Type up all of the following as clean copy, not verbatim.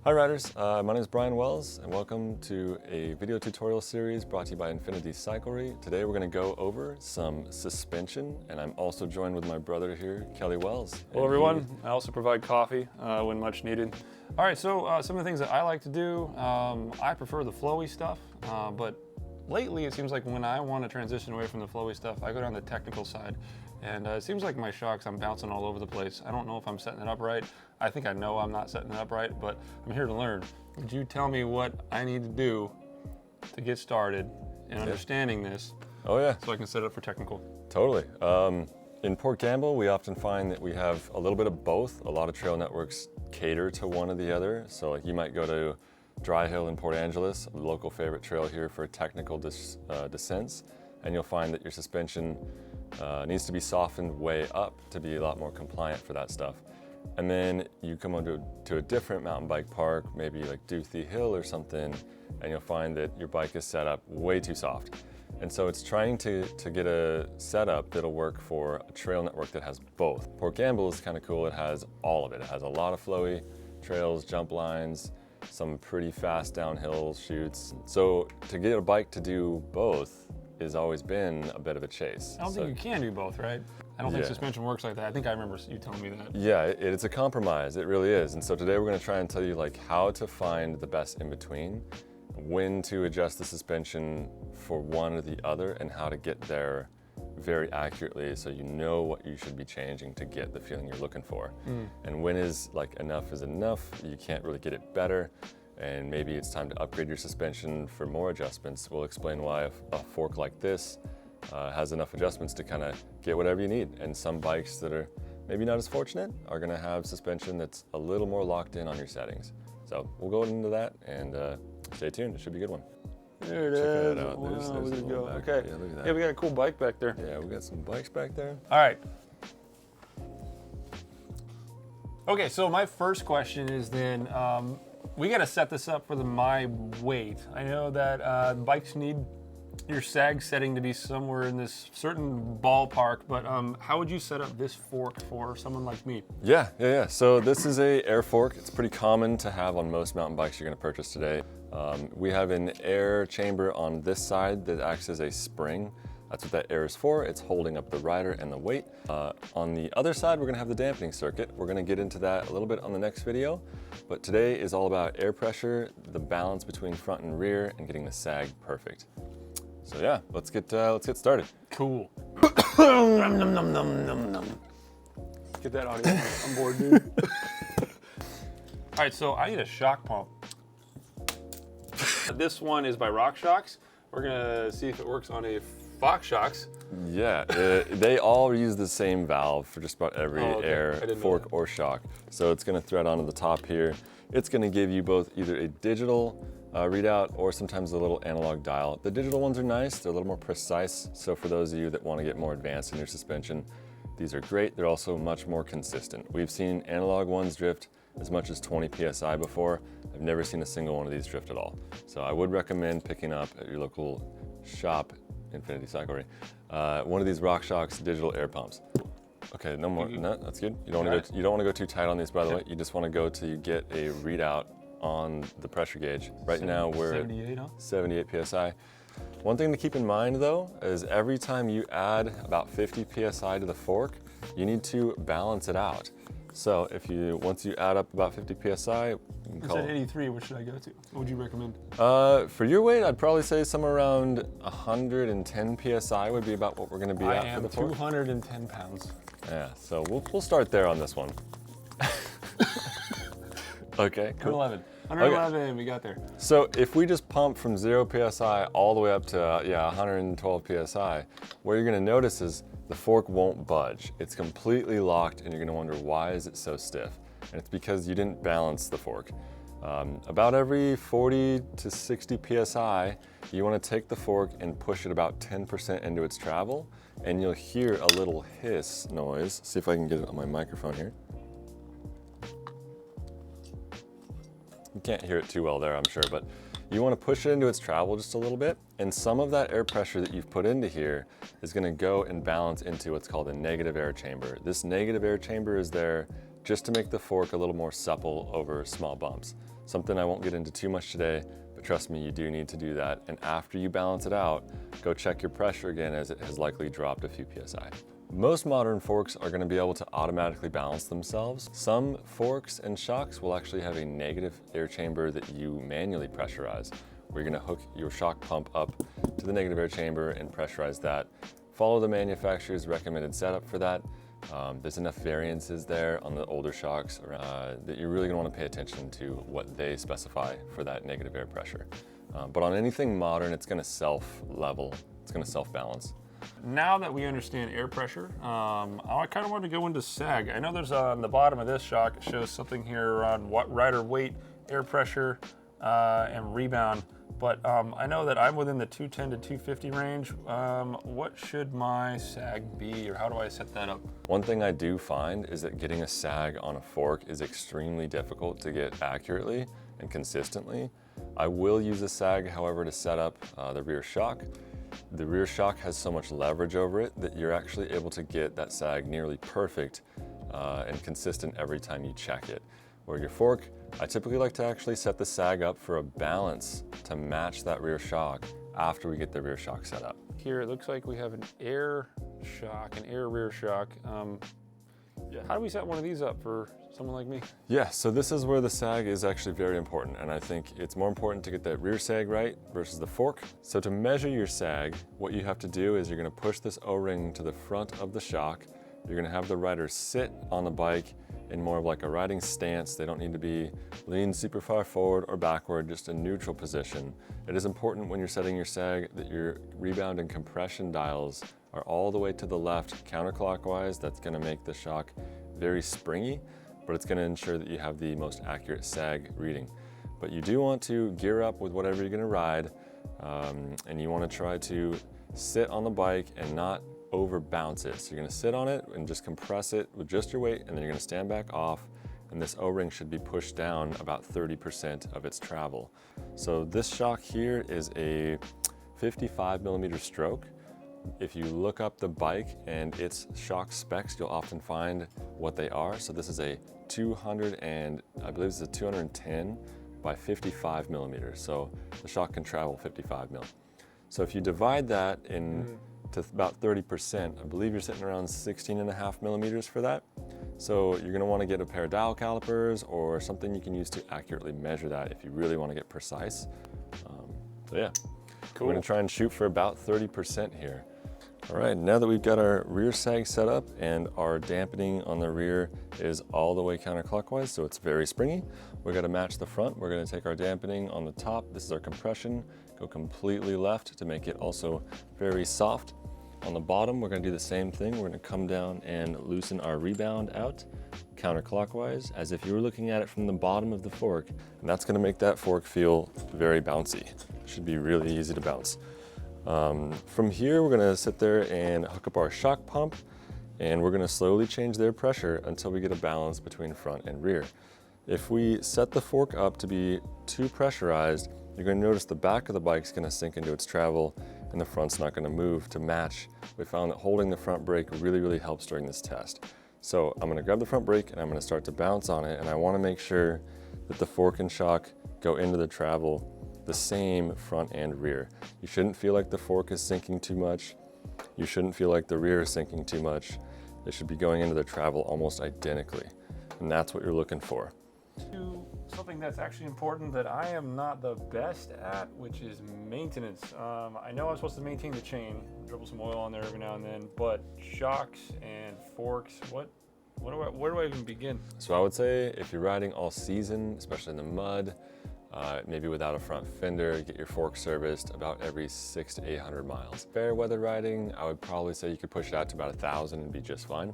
Hi riders, my name is Brian Wells and welcome to a video tutorial series brought to you by Cyclery. Today we're going to go over some suspension, and I'm also joined with my brother here, Kelly Wells. Hello everyone, I also provide coffee when much needed. All right, so some of the things that I like to do, I prefer the flowy stuff, but lately it seems like when I want to transition away from the flowy stuff, I go down the technical side. And it seems like my shocks, I'm bouncing all over the place. I don't know if I'm setting it up right. I think I know I'm not setting it up right, but I'm here to learn. Would you tell me what I need to do to get started in understanding this? Oh yeah. So I can set it up for technical. Totally. In Port Campbell, we often find that we have a little bit of both. A lot of trail networks cater to one or the other. So like you might go to Dry Hill in Port Angeles, a local favorite trail here for technical descents, and you'll find that your suspension needs to be softened way up to be a lot more compliant for that stuff. And then you come on to a different mountain bike park, maybe like Duthie Hill or something, and you'll find that your bike is set up way too soft. And so it's trying to get a setup that'll work for a trail network that has both. Port Campbell is kind of cool. It has all of it. It has a lot of flowy trails, jump lines, some pretty fast downhill chutes. So to get a bike to do both has always been a bit of a chase. I don't think you can do both, right? I don't think suspension works like that. I think I remember you telling me that. Yeah, it's a compromise. It really is. And so today we're going to try and tell you like how to find the best in between, when to adjust the suspension for one or the other, and how to get there very accurately so you know what you should be changing to get the feeling you're looking for. And when is like enough is enough, you can't really get it better. And maybe it's time to upgrade your suspension for more adjustments. We'll explain why a fork like this has enough adjustments to kind of get whatever you need. And some bikes that are maybe not as fortunate are gonna have suspension that's a little more locked in on your settings. So we'll go into that and stay tuned, it should be a good one. There it is. Check that out. Wow, There's look a at it little go. back. Okay. Yeah, look at that. Yeah, we got a cool bike back there. Yeah, we got some bikes back there. All right. Okay, so my first question is then, we got to set this up for my weight. I know that bikes need your SAG setting to be somewhere in this certain ballpark, but how would you set up this fork for someone like me? Yeah. So this is a air fork. It's pretty common to have on most mountain bikes you're gonna purchase today. We have an air chamber on this side that acts as a spring. That's what that air is for. It's holding up the rider and the weight. On the other side, we're gonna have the dampening circuit. We're gonna get into that a little bit on the next video, but today is all about air pressure, the balance between front and rear, and getting the SAG perfect. So yeah, let's get started. Cool. Nom, nom, nom, nom, nom, nom. Get that audio on board, dude. All right, so I need a shock pump. This one is by RockShox. We're gonna see if it works on a Fox Shocks. Yeah, they all use the same valve for just about every air fork or shock. So it's gonna thread onto the top here. It's gonna give you both either a digital readout or sometimes a little analog dial. The digital ones are nice, they're a little more precise. So for those of you that wanna get more advanced in your suspension, these are great. They're also much more consistent. We've seen analog ones drift as much as 20 PSI before. I've never seen a single one of these drift at all. So I would recommend picking up at your local shop, Cyclery, one of these RockShox digital air pumps. Okay, no more, no, that's good. You don't want to go too tight on these, by the way. You just want to go till you get a readout on the pressure gauge. Right now we're 78, huh? 78 PSI. One thing to keep in mind though, is every time you add about 50 PSI to the fork, you need to balance it out. So once you add up about 50 PSI, you can It's at 83, what should I go to? What would you recommend? For your weight, I'd probably say somewhere around 110 PSI would be about what we're gonna be at for the fork. I am 210 pounds. Yeah, so we'll start there on this one. Okay, cool. 111, we got there. So if we just pump from 0 PSI all the way up to 112 PSI, what you're gonna notice is the fork won't budge. It's completely locked and you're gonna wonder why is it so stiff? And it's because you didn't balance the fork. About every 40 to 60 PSI, you wanna take the fork and push it about 10% into its travel, and you'll hear a little hiss noise. See if I can get it on my microphone here. You can't hear it too well there, I'm sure, but you want to push it into its travel just a little bit, and some of that air pressure that you've put into here is going to go and balance into what's called a negative air chamber. This negative air chamber is there just to make the fork a little more supple over small bumps. Something I won't get into too much today, but trust me, you do need to do that. And after you balance it out, go check your pressure again, as it has likely dropped a few PSI. Most modern forks are going to be able to automatically balance themselves. Some forks and shocks will actually have a negative air chamber that you manually pressurize, where you're going to hook your shock pump up to the negative air chamber and pressurize that. Follow the manufacturer's recommended setup for that. There's enough variances there on the older shocks that you're really going to want to pay attention to what they specify for that negative air pressure. But on anything modern, it's going to self-level, it's going to self-balance. Now that we understand air pressure, I kind of want to go into SAG. I know there's on the bottom of this shock, it shows something here on what rider weight, air pressure, and rebound. But I know that I'm within the 210 to 250 range. What should my SAG be, or how do I set that up? One thing I do find is that getting a SAG on a fork is extremely difficult to get accurately and consistently. I will use a SAG, however, to set up the rear shock. The rear shock has so much leverage over it that you're actually able to get that SAG nearly perfect and consistent every time you check it. Where your fork, I typically like to actually set the SAG up for a balance to match that rear shock after we get the rear shock set up. Here it looks like we have an air shock, an air rear shock. How do we set one of these up for someone like me? Yeah, so this is where the SAG is actually very important, and I think it's more important to get that rear SAG right versus the fork. So to measure your SAG, what you have to do is you're going to push this O-ring to the front of the shock. You're going to have the rider sit on the bike in more of like a riding stance. They don't need to be leaned super far forward or backward, just a neutral position. It is important when you're setting your SAG that your rebound and compression dials are all the way to the left counterclockwise. That's going to make the shock very springy, but it's going to ensure that you have the most accurate SAG reading. But you do want to gear up with whatever you're going to ride, and you want to try to sit on the bike and not over bounce it. So you're going to sit on it and just compress it with just your weight, and then you're going to stand back off, and this O-ring should be pushed down about 30% of its travel. So this shock here is a 55mm stroke. If you look up the bike and its shock specs, you'll often find what they are. So this is a 200 and I believe it's a 210 by 55mm. So the shock can travel 55mm. So if you divide that to about 30%, I believe you're sitting around 16.5mm for that. So you're going to want to get a pair of dial calipers or something you can use to accurately measure that if you really want to get precise. So yeah, Cool. We're going to try and shoot for about 30% here. All right, now that we've got our rear SAG set up and our dampening on the rear is all the way counterclockwise, so it's very springy, we're gonna match the front. We're gonna take our dampening on the top. This is our compression, go completely left to make it also very soft. On the bottom, we're gonna do the same thing. We're gonna come down and loosen our rebound out counterclockwise, as if you were looking at it from the bottom of the fork, and that's gonna make that fork feel very bouncy. It should be really easy to bounce. From here, we're gonna sit there and hook up our shock pump, and we're gonna slowly change their pressure until we get a balance between front and rear. If we set the fork up to be too pressurized, you're gonna notice the back of the bike's gonna sink into its travel and the front's not gonna move to match. We found that holding the front brake really helps during this test. So I'm gonna grab the front brake and I'm gonna start to bounce on it, and I wanna make sure that the fork and shock go into the travel the same front and rear. You shouldn't feel like the fork is sinking too much. You shouldn't feel like the rear is sinking too much. They should be going into the travel almost identically. And that's what you're looking for. To something that's actually important that I am not the best at, which is maintenance. I know I'm supposed to maintain the chain, dribble some oil on there every now and then, but shocks and forks, where do I even begin? So I would say if you're riding all season, especially in the mud, maybe without a front fender, get your fork serviced about every 600 to 800 miles. Fair weather riding, I would probably say you could push it out to about 1,000 and be just fine.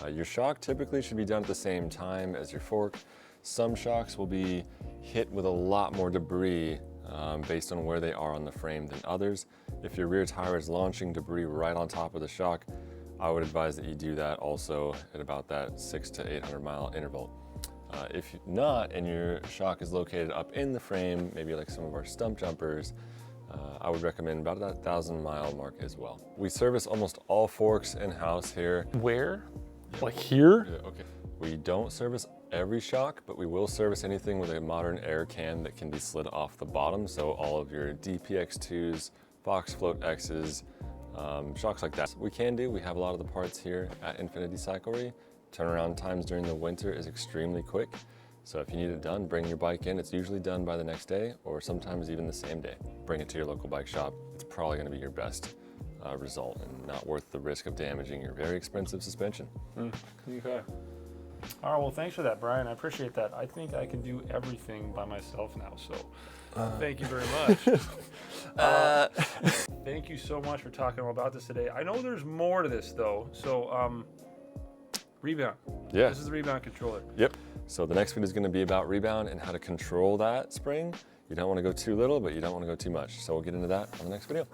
Your shock typically should be done at the same time as your fork. Some shocks will be hit with a lot more debris based on where they are on the frame than others. If your rear tire is launching debris right on top of the shock, I would advise that you do that also at about that 600 to 800 mile interval. If not, and your shock is located up in the frame, maybe like some of our stump jumpers, I would recommend about that 1,000 mile mark as well. We service almost all forks in-house here. Where? Like here? Yeah, okay. We don't service every shock, but we will service anything with a modern air can that can be slid off the bottom. So all of your DPX2s, Fox Float X's, shocks like that. We have a lot of the parts here at Infinity Cyclery. Turnaround times during the winter is extremely quick. So if you need it done, bring your bike in. It's usually done by the next day or sometimes even the same day. Bring it to your local bike shop. It's probably gonna be your best result and not worth the risk of damaging your very expensive suspension. Okay. All right, well, thanks for that, Brian. I appreciate that. I think I can do everything by myself now, so thank you very much. Thank you so much for talking all about this today. I know there's more to this, though, so rebound. Yeah. This is the rebound controller. Yep. So the next video is going to be about rebound and how to control that spring. You don't want to go too little, but you don't want to go too much. So we'll get into that on the next video.